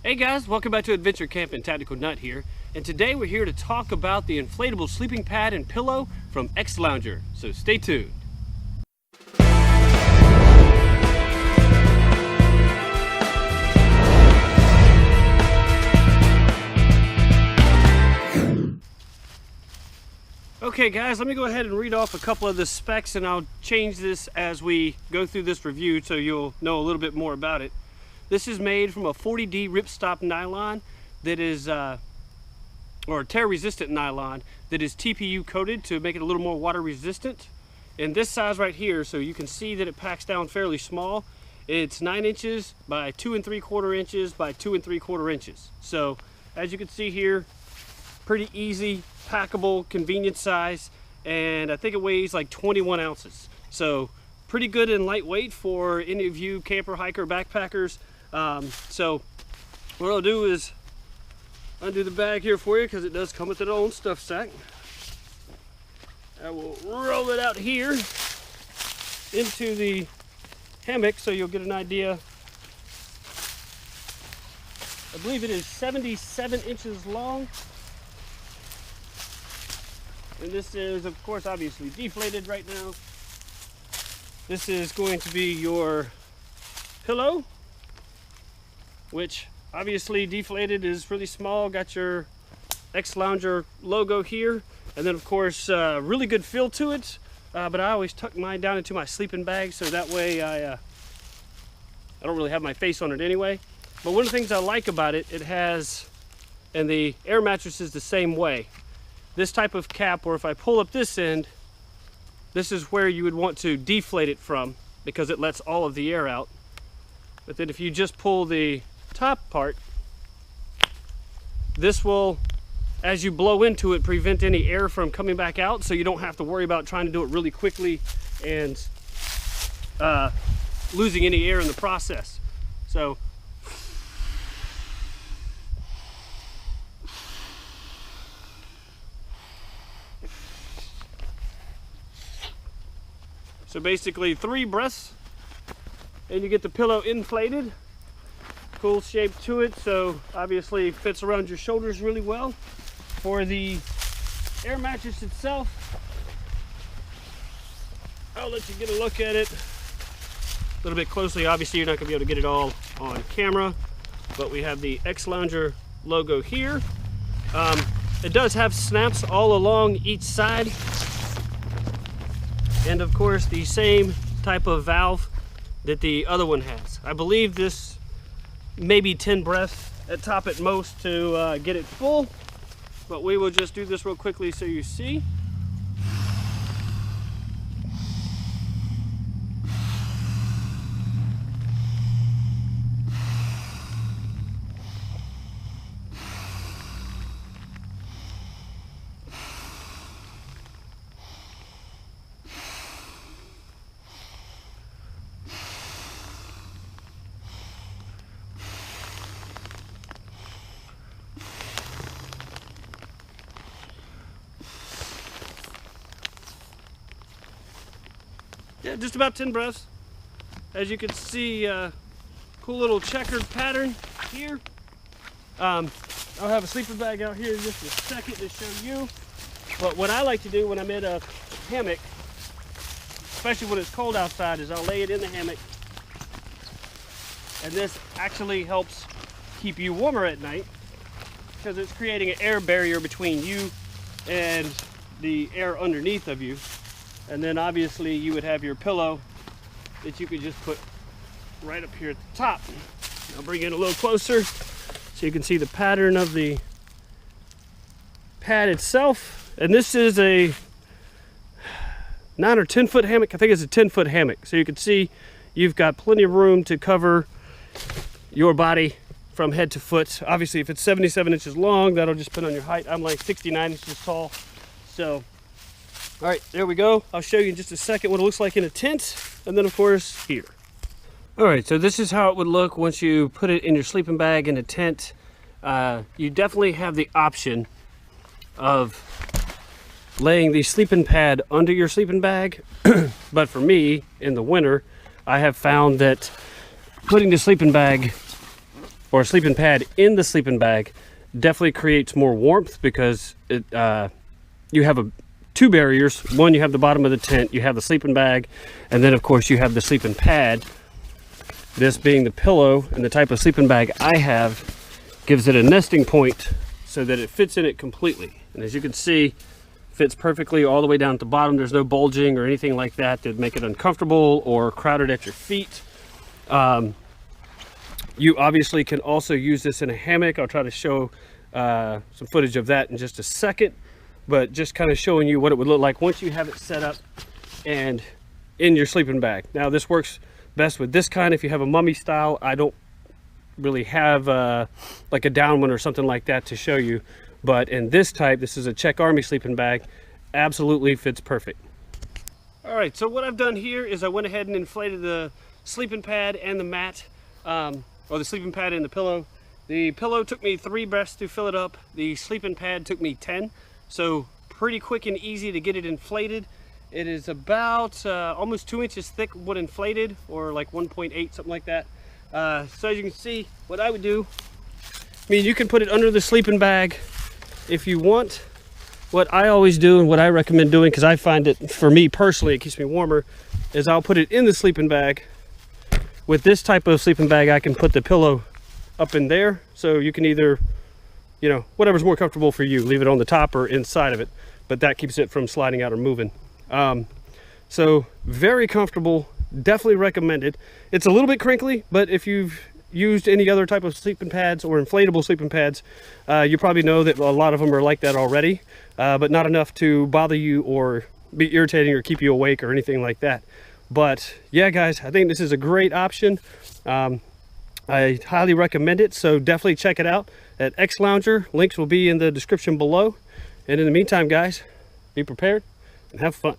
Hey guys, welcome back to Adventure Camping. Tactical Nut here, and today we're here to talk about the inflatable sleeping pad and pillow from XLounger, so stay tuned. Okay guys, let me go ahead and read off a couple of the specs, and I'll change this as we go through this review so you'll know a little bit more about it. This is made from a 40D ripstop nylon that is, or tear resistant nylon that is TPU coated to make it a little more water resistant. And this size right here, so you can see that it packs down fairly small. It's 9 inches by 2 3/4 inches by 2 3/4 inches. So as you can see here, pretty easy, packable, convenient size, and I think it weighs like 21 ounces. So pretty good and lightweight for any of you camper, hiker, backpackers. So what I'll do is undo the bag here for you because it does come with its own stuff sack. I will roll it out here into the hammock so you'll get an idea. I believe it is 77 inches long. And this is, of course, obviously deflated right now. This is going to be your pillow, which obviously deflated is really small. Got your XLounger logo here, and then of course really good feel to it, but I always tuck mine down into my sleeping bag so that way I don't really have my face on it anyway. But one of the things I like about it, it has, and the air mattress is the same way, this type of cap, or if I pull up this end, this is where you would want to deflate it from because it lets all of the air out. But then if you just pull the top part, this will, as you blow into it, prevent any air from coming back out, so you don't have to worry about trying to do it really quickly and losing any air in the process. So basically 3 breaths and you get the pillow inflated. Cool shape to it, so obviously fits around your shoulders really well. For the air mattress itself, I'll let you get a look at it a little bit closely. Obviously you're not going to be able to get it all on camera, but we have the XLounger logo here. It does have snaps all along each side, and of course the same type of valve that the other one has. I believe this maybe 10 breaths at top at most to get it full, but we will just do this real quickly so you see. Yeah, just about 10 breaths. As you can see, cool little checkered pattern here. I'll have a sleeper bag out here in just a second to show you. But what I like to do when I'm in a hammock, especially when it's cold outside, is I'll lay it in the hammock. And this actually helps keep you warmer at night because it's creating an air barrier between you and the air underneath of you. And then obviously you would have your pillow that you could just put right up here at the top. I'll bring it a little closer so you can see the pattern of the pad itself. And this is a 9 or 10 foot hammock. I think it's a 10 foot hammock. So you can see you've got plenty of room to cover your body from head to foot. Obviously if it's 77 inches long, that'll just depend on your height. I'm like 69 inches tall. So all right, there we go. I'll show you in just a second what it looks like in a tent, and then of course here. All right, so this is how it would look once you put it in your sleeping bag in a tent. You definitely have the option of laying the sleeping pad under your sleeping bag, but for me, in the winter, I have found that putting the sleeping bag or a sleeping pad in the sleeping bag definitely creates more warmth, because it you have two barriers. One, you have the bottom of the tent, you have the sleeping bag, and then of course you have the sleeping pad. This being the pillow, and the type of sleeping bag I have gives it a nesting point so that it fits in it completely. And as you can see, fits perfectly all the way down at the bottom. There's no bulging or anything like that to make it uncomfortable or crowded at your feet. You obviously can also use this in a hammock. I'll try to show some footage of that in just a second, but just kind of showing you what it would look like once you have it set up and in your sleeping bag. Now this works best with this kind. If you have a mummy style, I don't really have like a down one or something like that to show you, but in this type, this is a Czech Army sleeping bag, absolutely fits perfect. All right, so what I've done here is I went ahead and inflated the sleeping pad and the mat, or the sleeping pad and the pillow. The pillow took me 3 breaths to fill it up. The sleeping pad took me 10, so pretty quick and easy to get it inflated. It is about almost 2 inches thick when inflated, or like 1.8, something like that. So as you can see, what I would do, I mean, you can put it under the sleeping bag if you want. What I always do, and what I recommend doing, because I find it, for me personally, it keeps me warmer, is I'll put it in the sleeping bag. With this type of sleeping bag, I can put the pillow up in there, so you can either, you know, whatever's more comfortable for you, leave it on the top or inside of it, but that keeps it from sliding out or moving. So very comfortable, definitely recommended. It's a little bit crinkly, but if you've used any other type of sleeping pads or inflatable sleeping pads, you probably know that a lot of them are like that already, but not enough to bother you or be irritating or keep you awake or anything like that. But yeah, guys, I think this is a great option. I highly recommend it, so definitely check it out at XLounger. Links will be in the description below. And in the meantime, guys, be prepared and have fun.